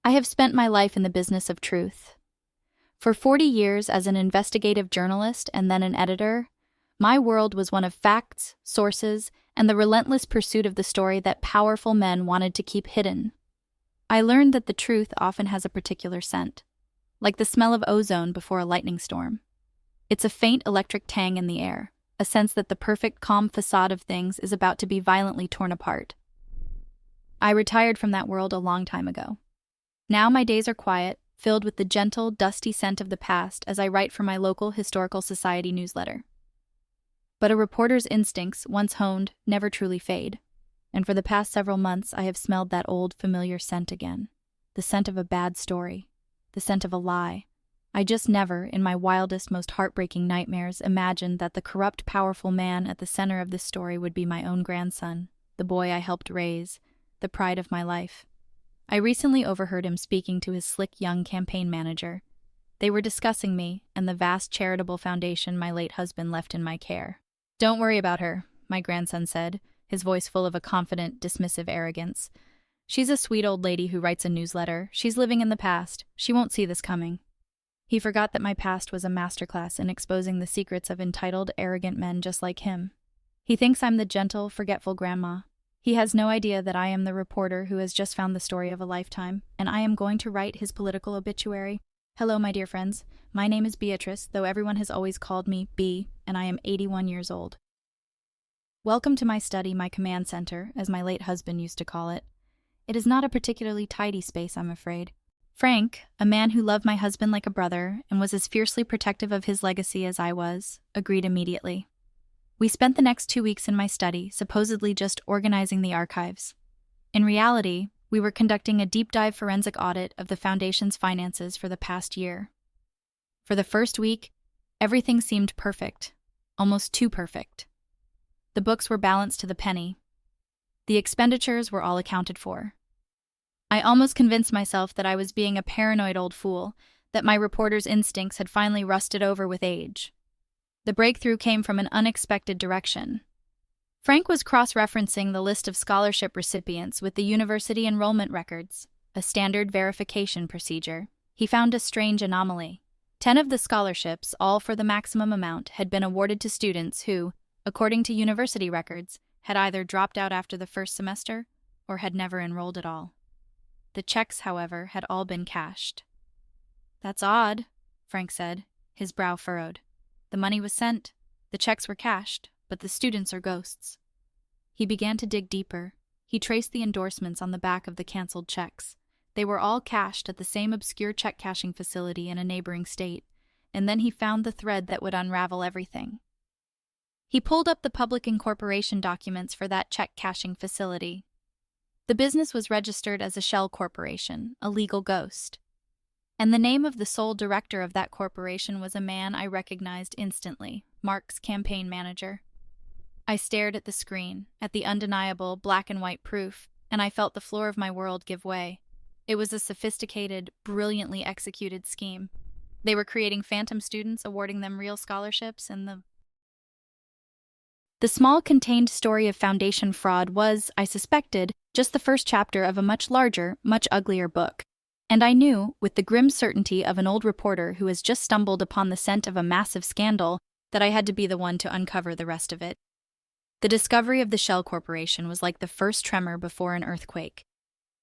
I have spent my life in the business of truth. For 40 years as an investigative journalist and then an editor, my world was one of facts, sources, and the relentless pursuit of the story that powerful men wanted to keep hidden. I learned that the truth often has a particular scent, like the smell of ozone before a lightning storm. It's a faint electric tang in the air, a sense that the perfect, calm facade of things is about to be violently torn apart. I retired from that world a long time ago. Now my days are quiet, filled with the gentle, dusty scent of the past as I write for my local historical society newsletter. But a reporter's instincts, once honed, never truly fade, and for the past several months I have smelled that old, familiar scent again. The scent of a bad story. The scent of a lie. I just never, in my wildest, most heartbreaking nightmares, imagined that the corrupt, powerful man at the center of this story would be my own grandson, the boy I helped raise, the pride of my life. I recently overheard him speaking to his slick young campaign manager. They were discussing me and the vast charitable foundation my late husband left in my care. "Don't worry about her," my grandson said, his voice full of a confident, dismissive arrogance. "She's a sweet old lady who writes a newsletter. She's living in the past. She won't see this coming." He forgot that my past was a masterclass in exposing the secrets of entitled, arrogant men just like him. He thinks I'm the gentle, forgetful grandma. He has no idea that I am the reporter who has just found the story of a lifetime, and I am going to write his political obituary. Hello, my dear friends. My name is Beatrice, though everyone has always called me B, and I am 81 years old. Welcome to my study, my command center, as my late husband used to call it. It is not a particularly tidy space, I'm afraid. Frank, a man who loved my husband like a brother and was as fiercely protective of his legacy as I was, agreed immediately. We spent the next 2 weeks in my study, supposedly just organizing the archives. In reality, we were conducting a deep-dive forensic audit of the Foundation's finances for the past year. For the first week, everything seemed perfect, almost too perfect. The books were balanced to the penny. The expenditures were all accounted for. I almost convinced myself that I was being a paranoid old fool, that my reporter's instincts had finally rusted over with age. The breakthrough came from an unexpected direction. Frank was cross-referencing the list of scholarship recipients with the university enrollment records, a standard verification procedure. He found a strange anomaly. 10 of the scholarships, all for the maximum amount, had been awarded to students who, according to university records, had either dropped out after the first semester or had never enrolled at all. The checks, however, had all been cashed. "That's odd," Frank said, his brow furrowed. "The money was sent, the checks were cashed, but the students are ghosts." He began to dig deeper. He traced the endorsements on the back of the canceled checks. They were all cashed at the same obscure check-cashing facility in a neighboring state, and then he found the thread that would unravel everything. He pulled up the public incorporation documents for that check-cashing facility. The business was registered as a shell corporation, a legal ghost. And the name of the sole director of that corporation was a man I recognized instantly, Mark's campaign manager. I stared at the screen, at the undeniable black and white proof, and I felt the floor of my world give way. It was a sophisticated, brilliantly executed scheme. They were creating phantom students, awarding them real scholarships, and the small contained story of foundation fraud was, I suspected, just the first chapter of a much larger, much uglier book. And I knew, with the grim certainty of an old reporter who has just stumbled upon the scent of a massive scandal, that I had to be the one to uncover the rest of it. The discovery of the Shell Corporation was like the first tremor before an earthquake.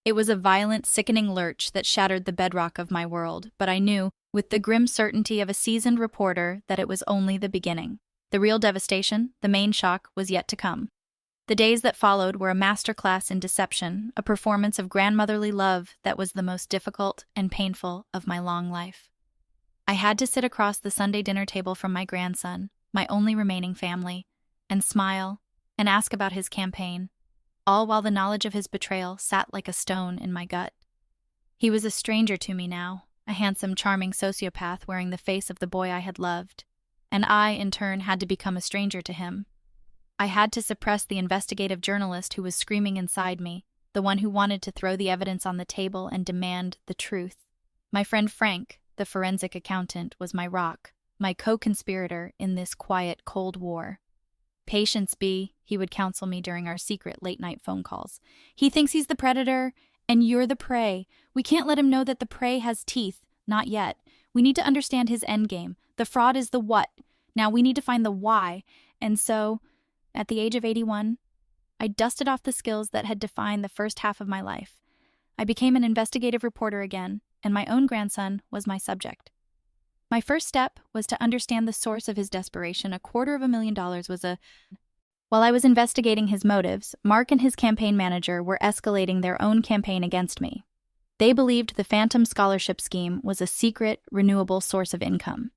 It was a violent, sickening lurch that shattered the bedrock of my world, but I knew, with the grim certainty of a seasoned reporter, that it was only the beginning. The real devastation, the main shock, was yet to come. The days that followed were a masterclass in deception, a performance of grandmotherly love that was the most difficult and painful of my long life. I had to sit across the Sunday dinner table from my grandson, my only remaining family, and smile and ask about his campaign, all while the knowledge of his betrayal sat like a stone in my gut. He was a stranger to me now, a handsome, charming sociopath wearing the face of the boy I had loved, and I, in turn, had to become a stranger to him. I had to suppress the investigative journalist who was screaming inside me, the one who wanted to throw the evidence on the table and demand the truth. My friend Frank, the forensic accountant, was my rock, my co-conspirator in this quiet, cold war. "Patience, B," he would counsel me during our secret late-night phone calls. "He thinks he's the predator, And you're the prey. We can't let him know that the prey has teeth. Not yet. We need to understand his endgame. The fraud is the what. Now we need to find the why. And so, at the age of 81, I dusted off the skills that had defined the first half of my life. I became an investigative reporter again, and my own grandson was my subject. My first step was to understand the source of his desperation. $250,000 was While I was investigating his motives, Mark and his campaign manager were escalating their own campaign against me. They believed the Phantom Scholarship Scheme was a secret, renewable source of income.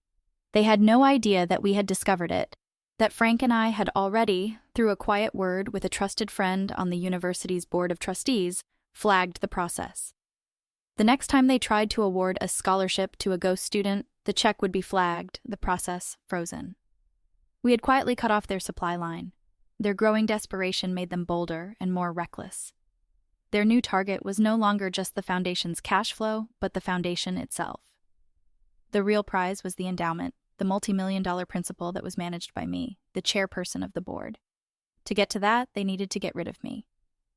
They had no idea that we had discovered it, that Frank and I had already, through a quiet word with a trusted friend on the university's board of trustees, flagged the process. The next time they tried to award a scholarship to a ghost student, the check would be flagged, the process frozen. We had quietly cut off their supply line. Their growing desperation made them bolder and more reckless. Their new target was no longer just the foundation's cash flow, but the foundation itself. The real prize was the endowment, the multi-million-dollar principal that was managed by me, the chairperson of the board. To get to that, they needed to get rid of me.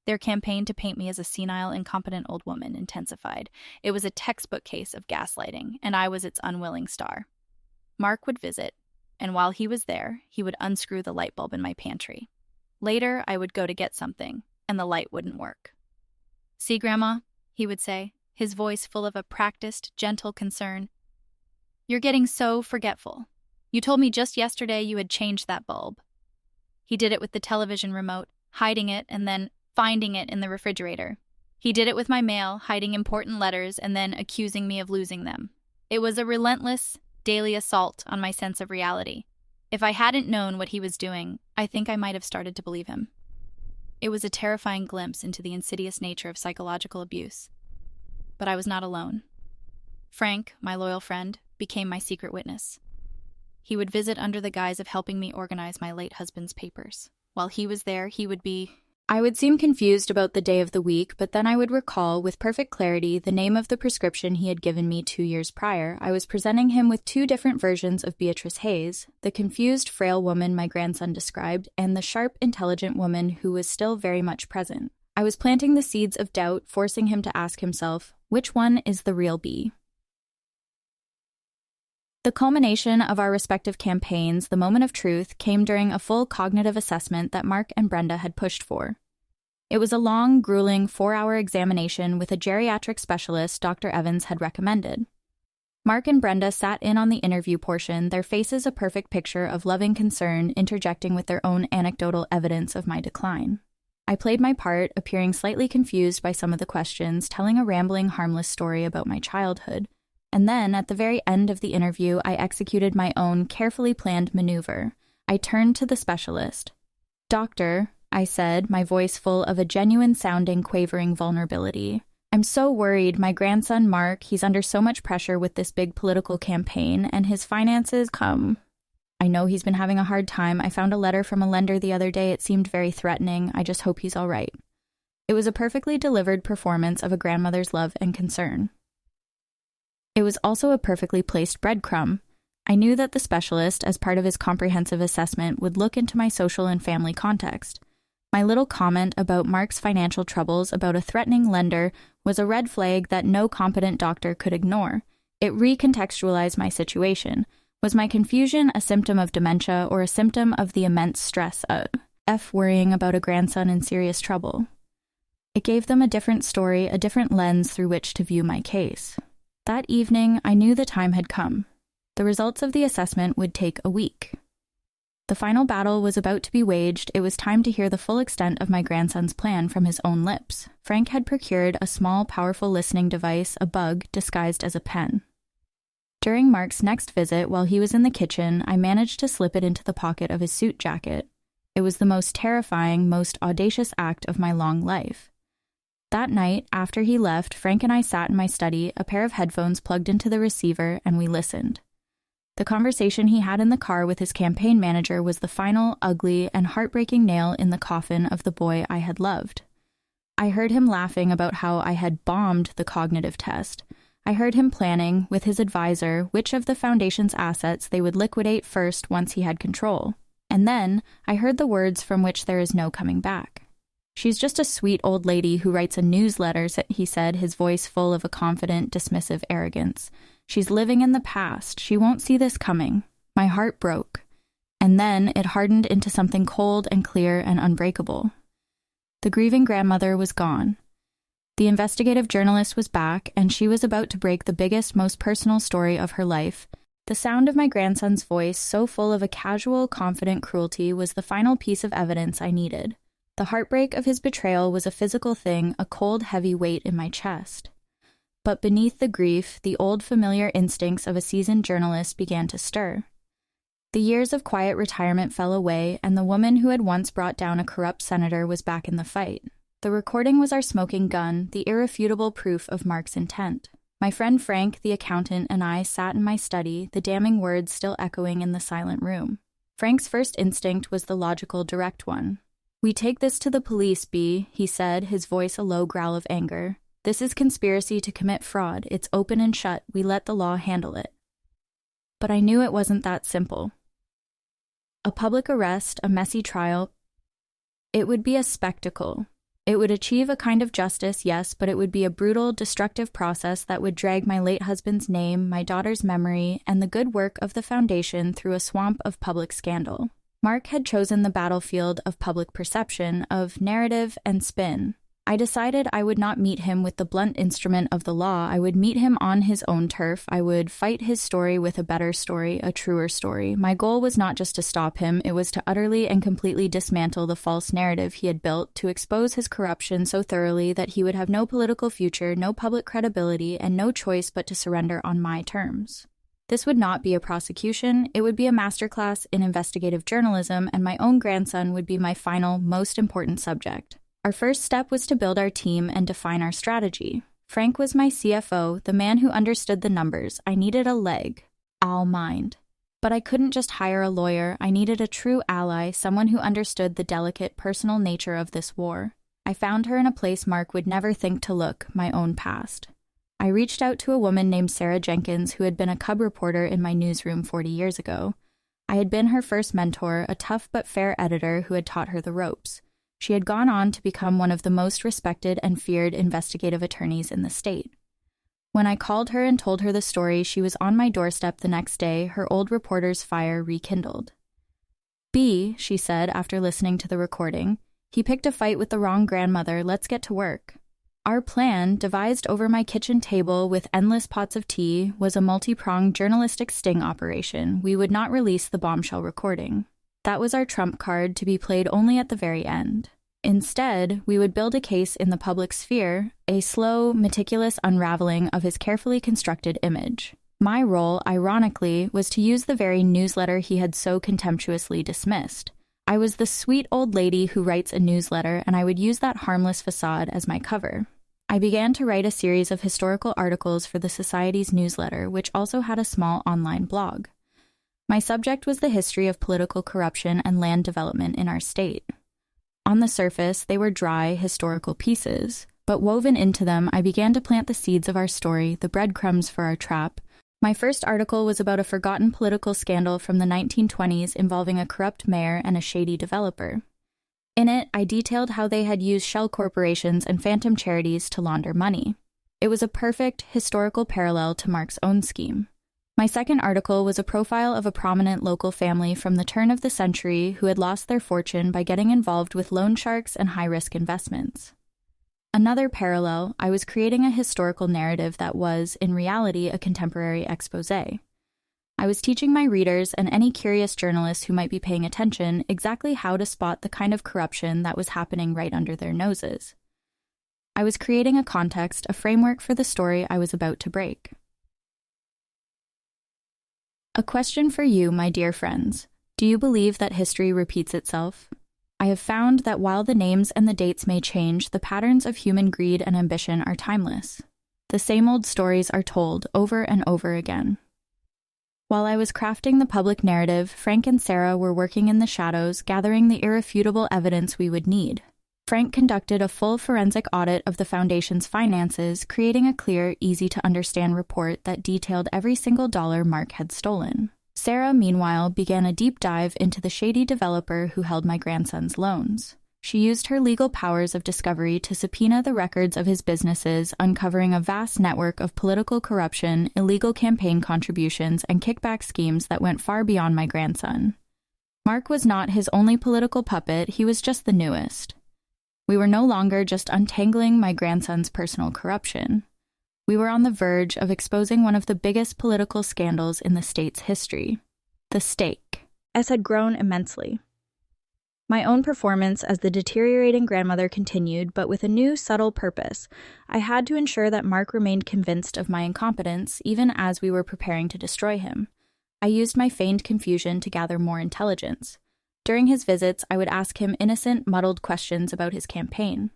Their campaign to paint me as a senile, incompetent old woman intensified. It was a textbook case of gaslighting, and I was its unwilling star. Mark would visit, and while he was there, he would unscrew the light bulb in my pantry. Later, I would go to get something, and the light wouldn't work. "See, Grandma," he would say, his voice full of a practiced, gentle concern. "You're getting so forgetful. You told me just yesterday you had changed that bulb." He did it with the television remote, hiding it and then finding it in the refrigerator. He did it with my mail, hiding important letters and then accusing me of losing them. It was a relentless, daily assault on my sense of reality. If I hadn't known what he was doing, I think I might have started to believe him. It was a terrifying glimpse into the insidious nature of psychological abuse. But I was not alone. Frank, my loyal friend, became my secret witness. He would visit under the guise of helping me organize my late husband's papers. While he was there, I would seem confused about the day of the week, but then I would recall with perfect clarity the name of the prescription he had given me 2 years prior. I was presenting him with 2 different versions of Beatrice Hayes, the confused, frail woman my grandson described, and the sharp, intelligent woman who was still very much present. I was planting the seeds of doubt, forcing him to ask himself, which one is the real B? The culmination of our respective campaigns, the moment of truth, came during a full cognitive assessment that Mark and Brenda had pushed for. It was a long, grueling 4-hour examination with a geriatric specialist Dr. Evans had recommended. Mark and Brenda sat in on the interview portion, their faces a perfect picture of loving concern interjecting with their own anecdotal evidence of my decline. I played my part, appearing slightly confused by some of the questions, telling a rambling, harmless story about my childhood. And then, at the very end of the interview, I executed my own carefully planned maneuver. I turned to the specialist. "Doctor," I said, my voice full of a genuine-sounding, quavering vulnerability. "I'm so worried. My grandson, Mark, he's under so much pressure with this big political campaign, and his finances come. I know he's been having a hard time. I found a letter from a lender the other day. It seemed very threatening. I just hope he's all right." It was a perfectly delivered performance of a grandmother's love and concern. It was also a perfectly placed breadcrumb. I knew that the specialist, as part of his comprehensive assessment, would look into my social and family context. My little comment about Mark's financial troubles about a threatening lender was a red flag that no competent doctor could ignore. It recontextualized my situation. Was my confusion a symptom of dementia or a symptom of the immense stress of worrying about a grandson in serious trouble? It gave them a different story, a different lens through which to view my case. That evening, I knew the time had come. The results of the assessment would take a week. The final battle was about to be waged. It was time to hear the full extent of my grandson's plan from his own lips. Frank had procured a small, powerful listening device, a bug, disguised as a pen. During Mark's next visit, while he was in the kitchen, I managed to slip it into the pocket of his suit jacket. It was the most terrifying, most audacious act of my long life. That night, after he left, Frank and I sat in my study, a pair of headphones plugged into the receiver, and we listened. The conversation he had in the car with his campaign manager was the final, ugly, and heartbreaking nail in the coffin of the boy I had loved. I heard him laughing about how I had bombed the cognitive test. I heard him planning, with his advisor, which of the foundation's assets they would liquidate first once he had control. And then, I heard the words from which there is no coming back. "She's just a sweet old lady who writes a newsletter," he said, his voice full of a confident, dismissive arrogance. "She's living in the past. She won't see this coming." My heart broke, and then it hardened into something cold and clear and unbreakable. The grieving grandmother was gone. The investigative journalist was back, and she was about to break the biggest, most personal story of her life. The sound of my grandson's voice, so full of a casual, confident cruelty, was the final piece of evidence I needed. The heartbreak of his betrayal was a physical thing, a cold, heavy weight in my chest. But beneath the grief, the old familiar instincts of a seasoned journalist began to stir. The years of quiet retirement fell away, and the woman who had once brought down a corrupt senator was back in the fight. The recording was our smoking gun, the irrefutable proof of Mark's intent. My friend Frank, the accountant, and I sat in my study, the damning words still echoing in the silent room. Frank's first instinct was the logical, direct one. "We take this to the police, B," he said, his voice a low growl of anger. "This is conspiracy to commit fraud. It's open and shut. We let the law handle it." But I knew it wasn't that simple. A public arrest, a messy trial. It would be a spectacle. It would achieve a kind of justice, yes, but it would be a brutal, destructive process that would drag my late husband's name, my daughter's memory, and the good work of the foundation through a swamp of public scandal. Mark had chosen the battlefield of public perception, of narrative and spin. I decided I would not meet him with the blunt instrument of the law. I would meet him on his own turf. I would fight his story with a better story, a truer story. My goal was not just to stop him, it was to utterly and completely dismantle the false narrative he had built, to expose his corruption so thoroughly that he would have no political future, no public credibility, and no choice but to surrender on my terms. This would not be a prosecution, it would be a masterclass in investigative journalism, and my own grandson would be my final, most important subject. Our first step was to build our team and define our strategy. Frank was my CFO, the man who understood the numbers. I needed a leg. I'll mind. But I couldn't just hire a lawyer. I needed a true ally, someone who understood the delicate, personal nature of this war. I found her in a place Mark would never think to look, my own past. I reached out to a woman named Sarah Jenkins, who had been a cub reporter in my newsroom 40 years ago. I had been her first mentor, a tough but fair editor who had taught her the ropes. She had gone on to become one of the most respected and feared investigative attorneys in the state. When I called her and told her the story, she was on my doorstep the next day, her old reporter's fire rekindled. "B," she said after listening to the recording, "he picked a fight with the wrong grandmother. Let's get to work." Our plan, devised over my kitchen table with endless pots of tea, was a multi-pronged journalistic sting operation. We would not release the bombshell recording. That was our trump card, to be played only at the very end. Instead, we would build a case in the public sphere, a slow, meticulous unraveling of his carefully constructed image. My role, ironically, was to use the very newsletter he had so contemptuously dismissed. I was the sweet old lady who writes a newsletter, and I would use that harmless facade as my cover. I began to write a series of historical articles for the Society's newsletter, which also had a small online blog. My subject was the history of political corruption and land development in our state. On the surface, they were dry, historical pieces, but woven into them, I began to plant the seeds of our story, the breadcrumbs for our trap. My first article was about a forgotten political scandal from the 1920s involving a corrupt mayor and a shady developer. In it, I detailed how they had used shell corporations and phantom charities to launder money. It was a perfect, historical parallel to Mark's own scheme. My second article was a profile of a prominent local family from the turn of the century who had lost their fortune by getting involved with loan sharks and high-risk investments. Another parallel, I was creating a historical narrative that was, in reality, a contemporary exposé. I was teaching my readers and any curious journalists who might be paying attention exactly how to spot the kind of corruption that was happening right under their noses. I was creating a context, a framework for the story I was about to break. A question for you, my dear friends. Do you believe that history repeats itself? I have found that while the names and the dates may change, the patterns of human greed and ambition are timeless. The same old stories are told over and over again. While I was crafting the public narrative, Frank and Sarah were working in the shadows, gathering the irrefutable evidence we would need. Frank conducted a full forensic audit of the foundation's finances, creating a clear, easy-to-understand report that detailed every single dollar Mark had stolen. Sarah, meanwhile, began a deep dive into the shady developer who held my grandson's loans. She used her legal powers of discovery to subpoena the records of his businesses, uncovering a vast network of political corruption, illegal campaign contributions, and kickback schemes that went far beyond my grandson. Mark was not his only political puppet, he was just the newest. We were no longer just untangling my grandson's personal corruption. We were on the verge of exposing one of the biggest political scandals in the state's history. The stake had grown immensely. My own performance as the deteriorating grandmother continued, but with a new, subtle purpose. I had to ensure that Mark remained convinced of my incompetence, even as we were preparing to destroy him. I used my feigned confusion to gather more intelligence. During his visits, I would ask him innocent, muddled questions about his campaign.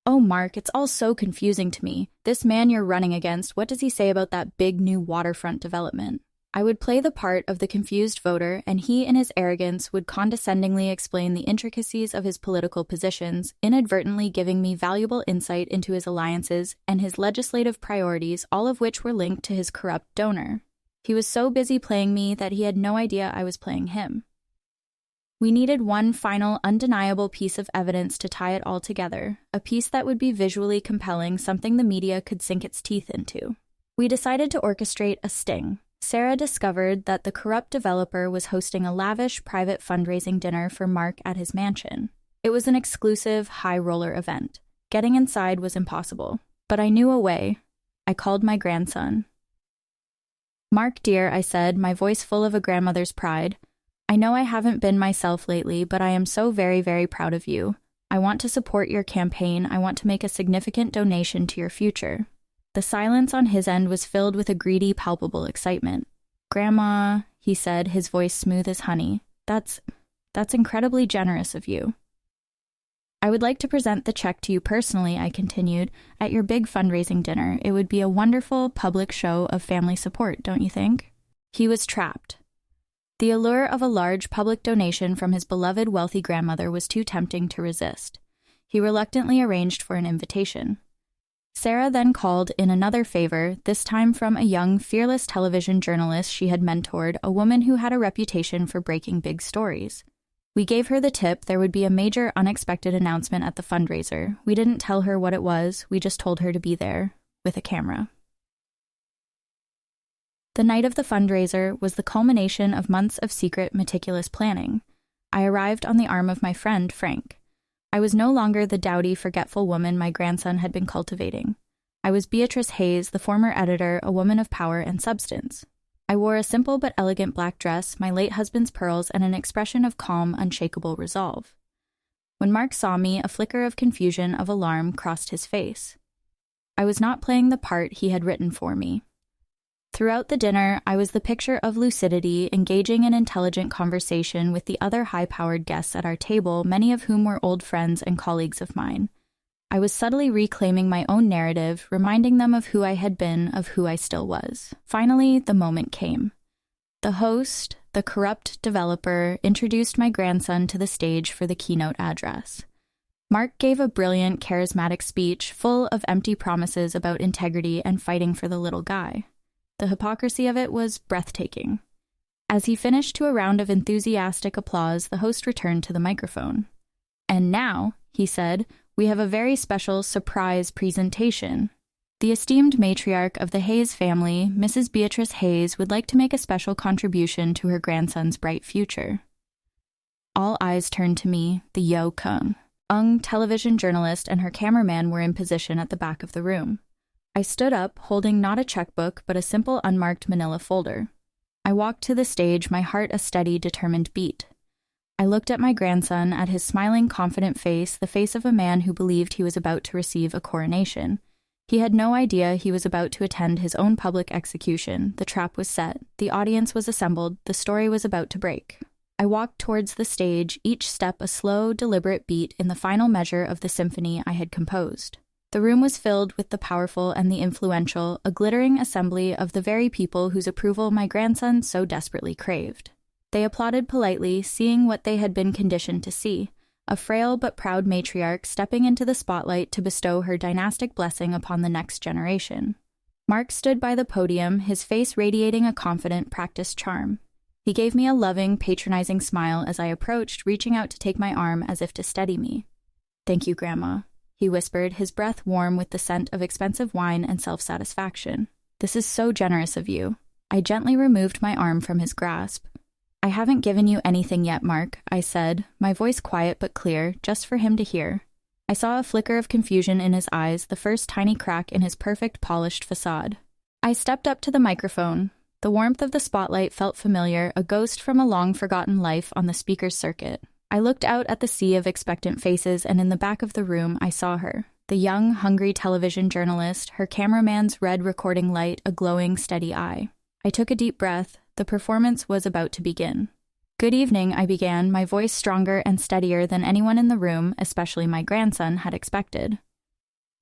"Oh, Mark, it's all so confusing to me. This man you're running against, what does he say about that big new waterfront development?" I would play the part of the confused voter, and he, in his arrogance, would condescendingly explain the intricacies of his political positions, inadvertently giving me valuable insight into his alliances and his legislative priorities, all of which were linked to his corrupt donor. He was so busy playing me that he had no idea I was playing him. We needed one final, undeniable piece of evidence to tie it all together, a piece that would be visually compelling, something the media could sink its teeth into. We decided to orchestrate a sting. Sarah discovered that the corrupt developer was hosting a lavish private fundraising dinner for Mark at his mansion. It was an exclusive, high-roller event. Getting inside was impossible. But I knew a way. I called my grandson. "Mark, dear," I said, my voice full of a grandmother's pride, "I know I haven't been myself lately, but I am so very, very proud of you. I want to support your campaign. I want to make a significant donation to your future." The silence on his end was filled with a greedy, palpable excitement. "Grandma," he said, his voice smooth as honey, that's incredibly generous of you." "I would like to present the check to you personally," I continued, "at your big fundraising dinner. It would be a wonderful public show of family support, don't you think?" He was trapped. The allure of a large public donation from his beloved wealthy grandmother was too tempting to resist. He reluctantly arranged for an invitation. Sarah then called in another favor, this time from a young, fearless television journalist she had mentored, a woman who had a reputation for breaking big stories. We gave her the tip there would be a major unexpected announcement at the fundraiser. We didn't tell her what it was, we just told her to be there, with a camera. The night of the fundraiser was the culmination of months of secret, meticulous planning. I arrived on the arm of my friend, Frank. I was no longer the dowdy, forgetful woman my grandson had been cultivating. I was Beatrice Hayes, the former editor, a woman of power and substance. I wore a simple but elegant black dress, my late husband's pearls, and an expression of calm, unshakable resolve. When Mark saw me, a flicker of confusion, of alarm, crossed his face. I was not playing the part he had written for me. Throughout the dinner, I was the picture of lucidity, engaging in intelligent conversation with the other high-powered guests at our table, many of whom were old friends and colleagues of mine. I was subtly reclaiming my own narrative, reminding them of who I had been, of who I still was. Finally, the moment came. The host, the corrupt developer, introduced my grandson to the stage for the keynote address. Mark gave a brilliant, charismatic speech, full of empty promises about integrity and fighting for the little guy. The hypocrisy of it was breathtaking. As he finished to a round of enthusiastic applause, the host returned to the microphone. "And now," he said, "we have a very special surprise presentation. The esteemed matriarch of the Hayes family, Mrs. Beatrice Hayes, would like to make a special contribution to her grandson's bright future." All eyes turned to me, the Yo Kung. Television journalist and her cameraman were in position at the back of the room. I stood up, holding not a checkbook, but a simple unmarked manila folder. I walked to the stage, my heart a steady, determined beat. I looked at my grandson, at his smiling, confident face, the face of a man who believed he was about to receive a coronation. He had no idea he was about to attend his own public execution. The trap was set. The audience was assembled. The story was about to break. I walked towards the stage, each step a slow, deliberate beat in the final measure of the symphony I had composed. The room was filled with the powerful and the influential, a glittering assembly of the very people whose approval my grandson so desperately craved. They applauded politely, seeing what they had been conditioned to see, a frail but proud matriarch stepping into the spotlight to bestow her dynastic blessing upon the next generation. Mark stood by the podium, his face radiating a confident, practiced charm. He gave me a loving, patronizing smile as I approached, reaching out to take my arm as if to steady me. "Thank you, Grandma," he whispered, his breath warm with the scent of expensive wine and self-satisfaction. "This is so generous of you." I gently removed my arm from his grasp. "I haven't given you anything yet, Mark," I said, my voice quiet but clear, just for him to hear. I saw a flicker of confusion in his eyes, the first tiny crack in his perfect, polished facade. I stepped up to the microphone. The warmth of the spotlight felt familiar, a ghost from a long-forgotten life on the speaker's circuit. I looked out at the sea of expectant faces, and in the back of the room, I saw her. The young, hungry television journalist, her cameraman's red recording light a glowing, steady eye. I took a deep breath. The performance was about to begin. "Good evening," I began, my voice stronger and steadier than anyone in the room, especially my grandson, had expected.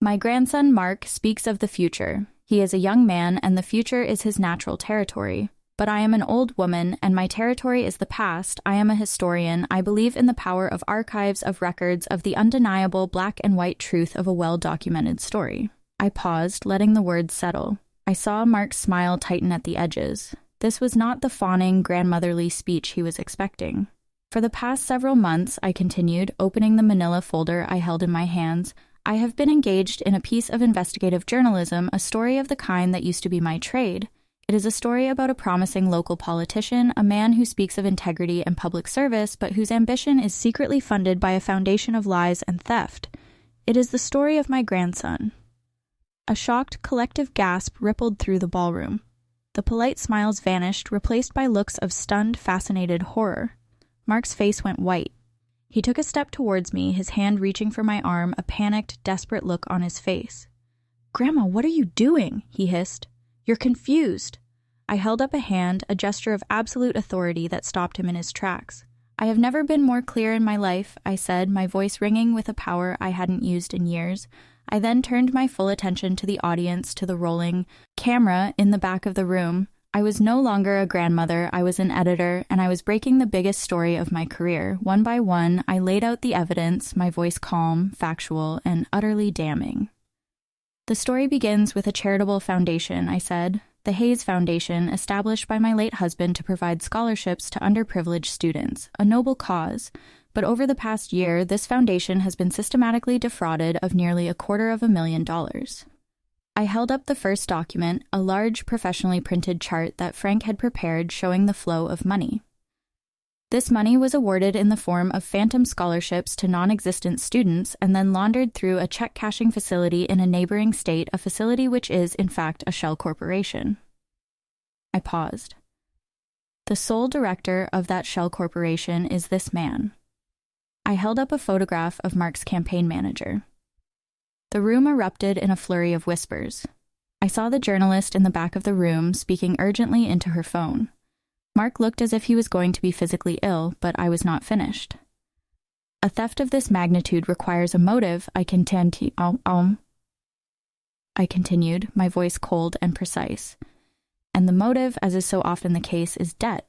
"My grandson, Mark, speaks of the future. He is a young man, and the future is his natural territory. But I am an old woman, and my territory is the past. I am a historian. I believe in the power of archives, of records, of the undeniable black and white truth of a well-documented story." I paused, letting the words settle. I saw Mark's smile tighten at the edges. This was not the fawning, grandmotherly speech he was expecting. "For the past several months," I continued, opening the manila folder I held in my hands, "I have been engaged in a piece of investigative journalism, a story of the kind that used to be my trade. It is a story about a promising local politician, a man who speaks of integrity and public service, but whose ambition is secretly funded by a foundation of lies and theft. It is the story of my grandson." A shocked, collective gasp rippled through the ballroom. The polite smiles vanished, replaced by looks of stunned, fascinated horror. Mark's face went white. He took a step towards me, his hand reaching for my arm, a panicked, desperate look on his face. "Grandma, what are you doing?" he hissed. "You're confused." I held up a hand, a gesture of absolute authority that stopped him in his tracks. "I have never been more clear in my life," I said, my voice ringing with a power I hadn't used in years. I then turned my full attention to the audience, to the rolling camera in the back of the room. I was no longer a grandmother, I was an editor, and I was breaking the biggest story of my career. One by one, I laid out the evidence, my voice calm, factual, and utterly damning. "The story begins with a charitable foundation," I said. "The Hayes Foundation, established by my late husband to provide scholarships to underprivileged students. A noble cause. But over the past year, this foundation has been systematically defrauded of nearly $250,000. I held up the first document, a large, professionally printed chart that Frank had prepared showing the flow of money. This money was awarded in the form of phantom scholarships to non-existent students and then laundered through a check-cashing facility in a neighboring state, a facility which is, in fact, a shell corporation." I paused. "The sole director of that shell corporation is this man." I held up a photograph of Mark's campaign manager. The room erupted in a flurry of whispers. I saw the journalist in the back of the room speaking urgently into her phone. Mark looked as if he was going to be physically ill, but I was not finished. "A theft of this magnitude requires a motive," I continued, my voice cold and precise. "And the motive, as is so often the case, is debt.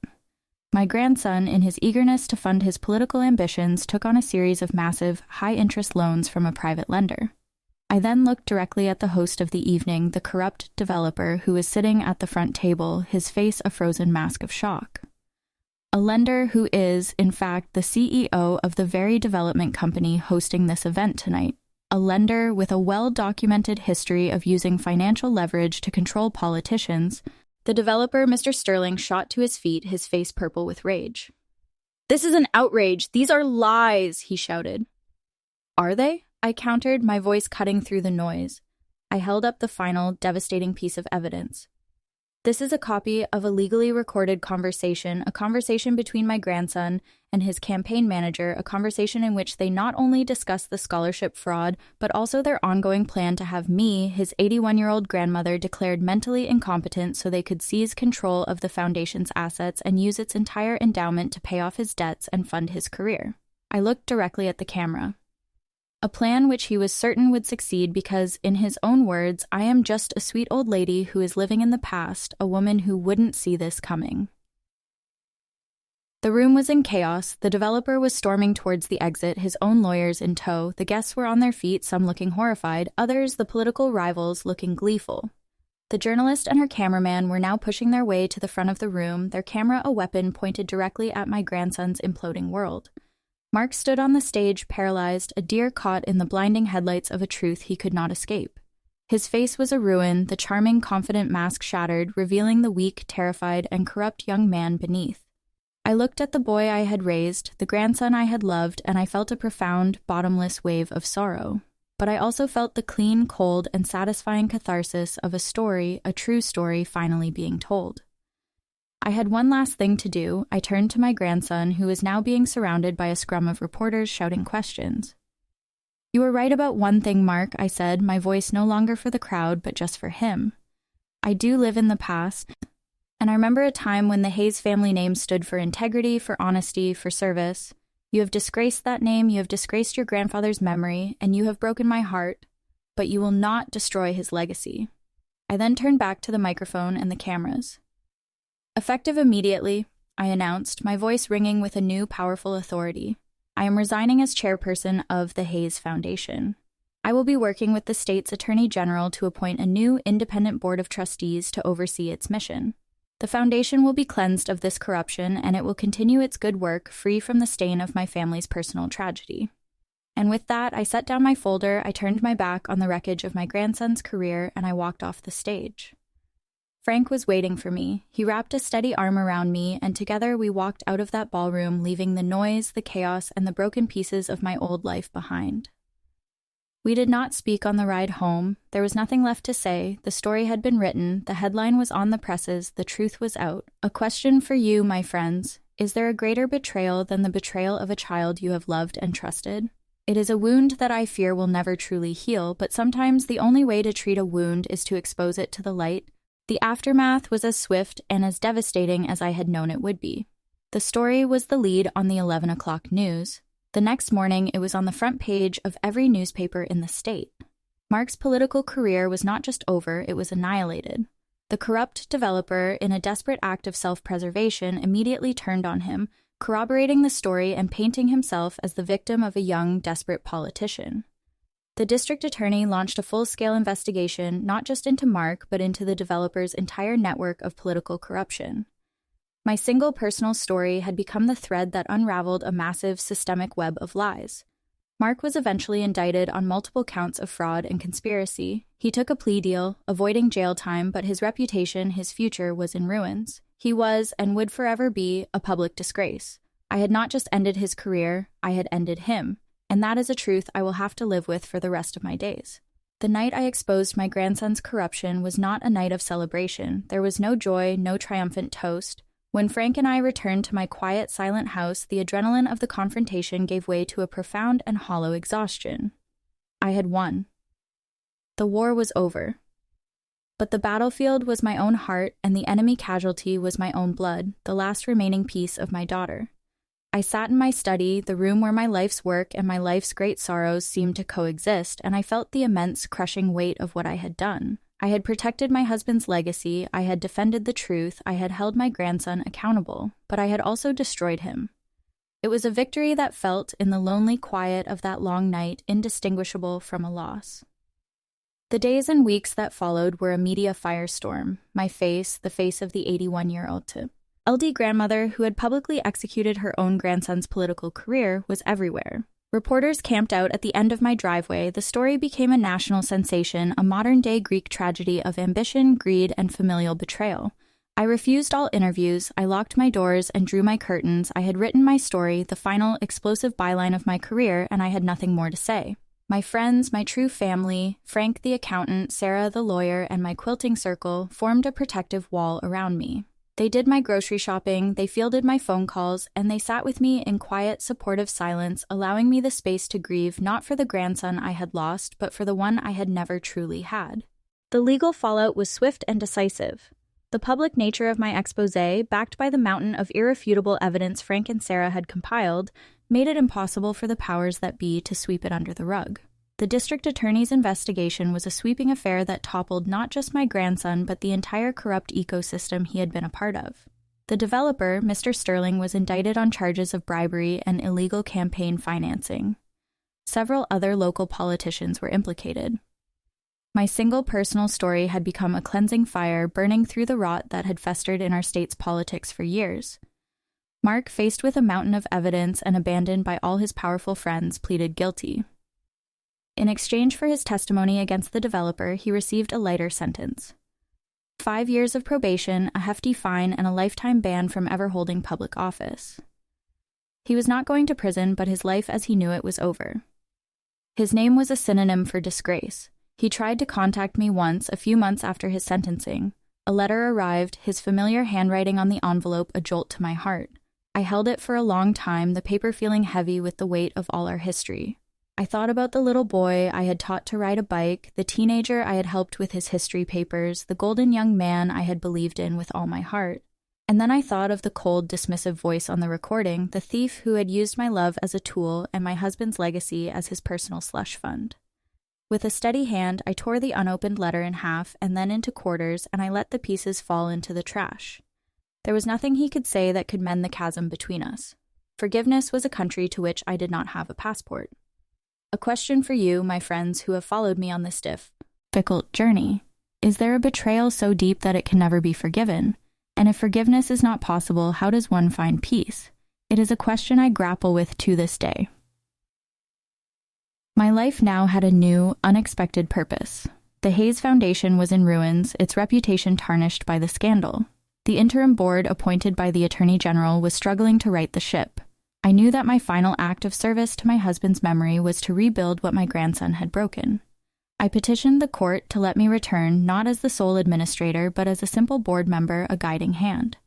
My grandson, in his eagerness to fund his political ambitions, took on a series of massive, high-interest loans from a private lender." I then looked directly at the host of the evening, the corrupt developer who was sitting at the front table, his face a frozen mask of shock. A lender who is, in fact, the CEO of the very development company hosting this event tonight. A lender with a well-documented history of using financial leverage to control politicians. The developer, Mr. Sterling, shot to his feet, his face purple with rage. "This is an outrage! These are lies!" he shouted. "Are they?" I countered, my voice cutting through the noise. I held up the final, devastating piece of evidence. "This is a copy of a legally recorded conversation, a conversation between my grandson and his campaign manager, a conversation in which they not only discussed the scholarship fraud, but also their ongoing plan to have me, his 81-year-old grandmother, declared mentally incompetent so they could seize control of the foundation's assets and use its entire endowment to pay off his debts and fund his career." I looked directly at the camera. A plan which he was certain would succeed because, in his own words, "I am just a sweet old lady who is living in the past, a woman who wouldn't see this coming." The room was in chaos. The developer was storming towards the exit, his own lawyers in tow. The guests were on their feet, some looking horrified, others, the political rivals, looking gleeful. The journalist and her cameraman were now pushing their way to the front of the room, their camera a weapon pointed directly at my grandson's imploding world. Mark stood on the stage, paralyzed, a deer caught in the blinding headlights of a truth he could not escape. His face was a ruin, the charming, confident mask shattered, revealing the weak, terrified, and corrupt young man beneath. I looked at the boy I had raised, the grandson I had loved, and I felt a profound, bottomless wave of sorrow. But I also felt the clean, cold, and satisfying catharsis of a story, a true story, finally being told. I had one last thing to do. I turned to my grandson, who was now being surrounded by a scrum of reporters shouting questions. "You were right about one thing, Mark," I said, my voice no longer for the crowd, but just for him. "I do live in the past, and I remember a time when the Hayes family name stood for integrity, for honesty, for service. You have disgraced that name, you have disgraced your grandfather's memory, and you have broken my heart, but you will not destroy his legacy." I then turned back to the microphone and the cameras. "Effective immediately," I announced, my voice ringing with a new, powerful authority. "I am resigning as chairperson of the Hayes Foundation. I will be working with the state's Attorney General to appoint a new independent board of trustees to oversee its mission. The foundation will be cleansed of this corruption, and it will continue its good work free from the stain of my family's personal tragedy." And with that, I set down my folder, I turned my back on the wreckage of my grandson's career, and I walked off the stage. Frank was waiting for me. He wrapped a steady arm around me, and together we walked out of that ballroom, leaving the noise, the chaos, and the broken pieces of my old life behind. We did not speak on the ride home. There was nothing left to say. The story had been written. The headline was on the presses. The truth was out. A question for you, my friends. Is there a greater betrayal than the betrayal of a child you have loved and trusted? It is a wound that I fear will never truly heal, but sometimes the only way to treat a wound is to expose it to the light. The aftermath was as swift and as devastating as I had known it would be. The story was the lead on the 11 o'clock news. The next morning, it was on the front page of every newspaper in the state. Mark's political career was not just over, it was annihilated. The corrupt developer, in a desperate act of self-preservation, immediately turned on him, corroborating the story and painting himself as the victim of a young, desperate politician. The district attorney launched a full-scale investigation, not just into Mark, but into the developer's entire network of political corruption. My single personal story had become the thread that unraveled a massive systemic web of lies. Mark was eventually indicted on multiple counts of fraud and conspiracy. He took a plea deal, avoiding jail time, but his reputation, his future, was in ruins. He was, and would forever be, a public disgrace. I had not just ended his career, I had ended him. And that is a truth I will have to live with for the rest of my days. The night I exposed my grandson's corruption was not a night of celebration. There was no joy, no triumphant toast. When Frank and I returned to my quiet, silent house, the adrenaline of the confrontation gave way to a profound and hollow exhaustion. I had won. The war was over. But the battlefield was my own heart, and the enemy casualty was my own blood, the last remaining piece of my daughter. I sat in my study, the room where my life's work and my life's great sorrows seemed to coexist, and I felt the immense, crushing weight of what I had done. I had protected my husband's legacy, I had defended the truth, I had held my grandson accountable, but I had also destroyed him. It was a victory that felt, in the lonely quiet of that long night, indistinguishable from a loss. The days and weeks that followed were a media firestorm. My face, the face of the 81-year-old LD grandmother who had publicly executed her own grandson's political career, was everywhere. Reporters camped out at the end of my driveway. The story became a national sensation, a modern-day Greek tragedy of ambition, greed, and familial betrayal. I refused all interviews, I locked my doors and drew my curtains. I had written my story, the final, explosive byline of my career, and I had nothing more to say. My friends, my true family, Frank the accountant, Sarah the lawyer, and my quilting circle formed a protective wall around me. They did my grocery shopping, they fielded my phone calls, and they sat with me in quiet, supportive silence, allowing me the space to grieve not for the grandson I had lost, but for the one I had never truly had. The legal fallout was swift and decisive. The public nature of my exposé, backed by the mountain of irrefutable evidence Frank and Sarah had compiled, made it impossible for the powers that be to sweep it under the rug. The district attorney's investigation was a sweeping affair that toppled not just my grandson, but the entire corrupt ecosystem he had been a part of. The developer, Mr. Sterling, was indicted on charges of bribery and illegal campaign financing. Several other local politicians were implicated. My single personal story had become a cleansing fire burning through the rot that had festered in our state's politics for years. Mark, faced with a mountain of evidence and abandoned by all his powerful friends, pleaded guilty. In exchange for his testimony against the developer, he received a lighter sentence. 5 years of probation, a hefty fine, and a lifetime ban from ever holding public office. He was not going to prison, but his life as he knew it was over. His name was a synonym for disgrace. He tried to contact me once, a few months after his sentencing. A letter arrived, his familiar handwriting on the envelope a jolt to my heart. I held it for a long time, the paper feeling heavy with the weight of all our history. I thought about the little boy I had taught to ride a bike, the teenager I had helped with his history papers, the golden young man I had believed in with all my heart. And then I thought of the cold, dismissive voice on the recording, the thief who had used my love as a tool and my husband's legacy as his personal slush fund. With a steady hand, I tore the unopened letter in half and then into quarters, and I let the pieces fall into the trash. There was nothing he could say that could mend the chasm between us. Forgiveness was a country to which I did not have a passport. A question for you, my friends who have followed me on this difficult journey. Is there a betrayal so deep that it can never be forgiven? And if forgiveness is not possible, how does one find peace? It is a question I grapple with to this day. My life now had a new, unexpected purpose. The Hayes Foundation was in ruins, its reputation tarnished by the scandal. The interim board appointed by the Attorney General was struggling to right the ship. I knew that my final act of service to my husband's memory was to rebuild what my grandson had broken. I petitioned the court to let me return not as the sole administrator, but as a simple board member, a guiding hand.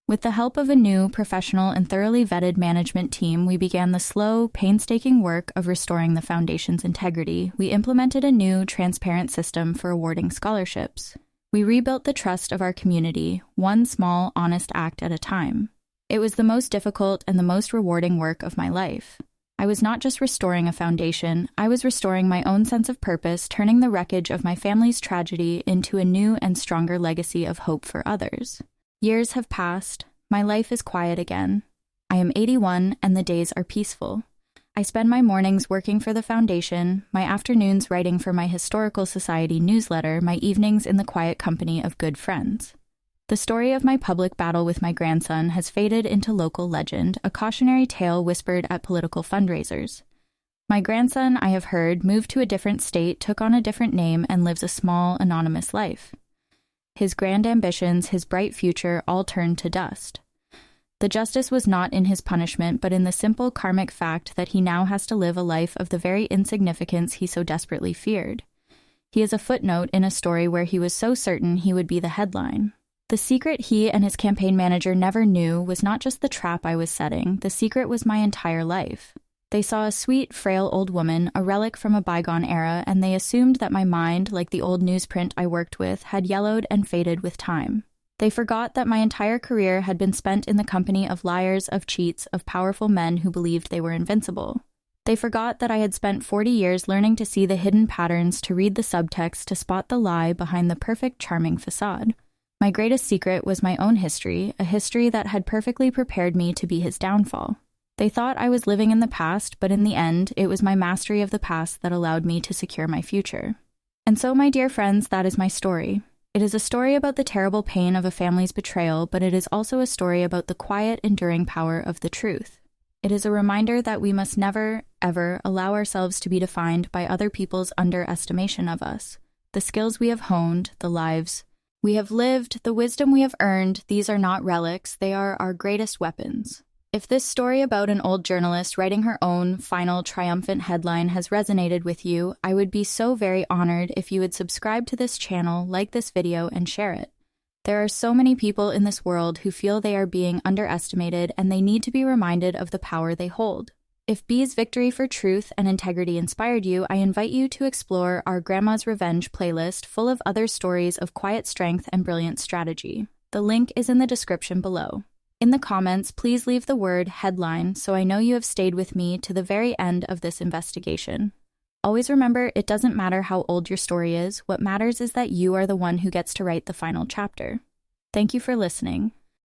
With the help of a new, professional, and thoroughly vetted management team, we began the slow, painstaking work of restoring the foundation's integrity. We implemented a new, transparent system for awarding scholarships. We rebuilt the trust of our community, one small, honest act at a time. It was the most difficult and the most rewarding work of my life. I was not just restoring a foundation, I was restoring my own sense of purpose, turning the wreckage of my family's tragedy into a new and stronger legacy of hope for others. Years have passed. My life is quiet again. I am 81 and the days are peaceful. I spend my mornings working for the foundation, my afternoons writing for my Historical Society newsletter, my evenings in the quiet company of good friends. The story of my public battle with my grandson has faded into local legend, a cautionary tale whispered at political fundraisers. My grandson, I have heard, moved to a different state, took on a different name, and lives a small, anonymous life. His grand ambitions, his bright future, all turned to dust. The justice was not in his punishment, but in the simple karmic fact that he now has to live a life of the very insignificance he so desperately feared. He is a footnote in a story where he was so certain he would be the headline. The secret he and his campaign manager never knew was not just the trap I was setting, the secret was my entire life. They saw a sweet, frail old woman, a relic from a bygone era, and they assumed that my mind, like the old newsprint I worked with, had yellowed and faded with time. They forgot that my entire career had been spent in the company of liars, of cheats, of powerful men who believed they were invincible. They forgot that I had spent 40 years learning to see the hidden patterns, to read the subtext, to spot the lie behind the perfect, charming facade. My greatest secret was my own history, a history that had perfectly prepared me to be his downfall. They thought I was living in the past, but in the end, it was my mastery of the past that allowed me to secure my future. And so, my dear friends, that is my story. It is a story about the terrible pain of a family's betrayal, but it is also a story about the quiet, enduring power of the truth. It is a reminder that we must never, ever allow ourselves to be defined by other people's underestimation of us. The skills we have honed, the lives we have lived, the wisdom we have earned, these are not relics, they are our greatest weapons. If this story about an old journalist writing her own final triumphant headline has resonated with you, I would be so very honored if you would subscribe to this channel, like this video, and share it. There are so many people in this world who feel they are being underestimated and they need to be reminded of the power they hold. If B's victory for truth and integrity inspired you, I invite you to explore our Grandma's Revenge playlist full of other stories of quiet strength and brilliant strategy. The link is in the description below. In the comments, please leave the word headline so I know you have stayed with me to the very end of this investigation. Always remember, it doesn't matter how old your story is, what matters is that you are the one who gets to write the final chapter. Thank you for listening.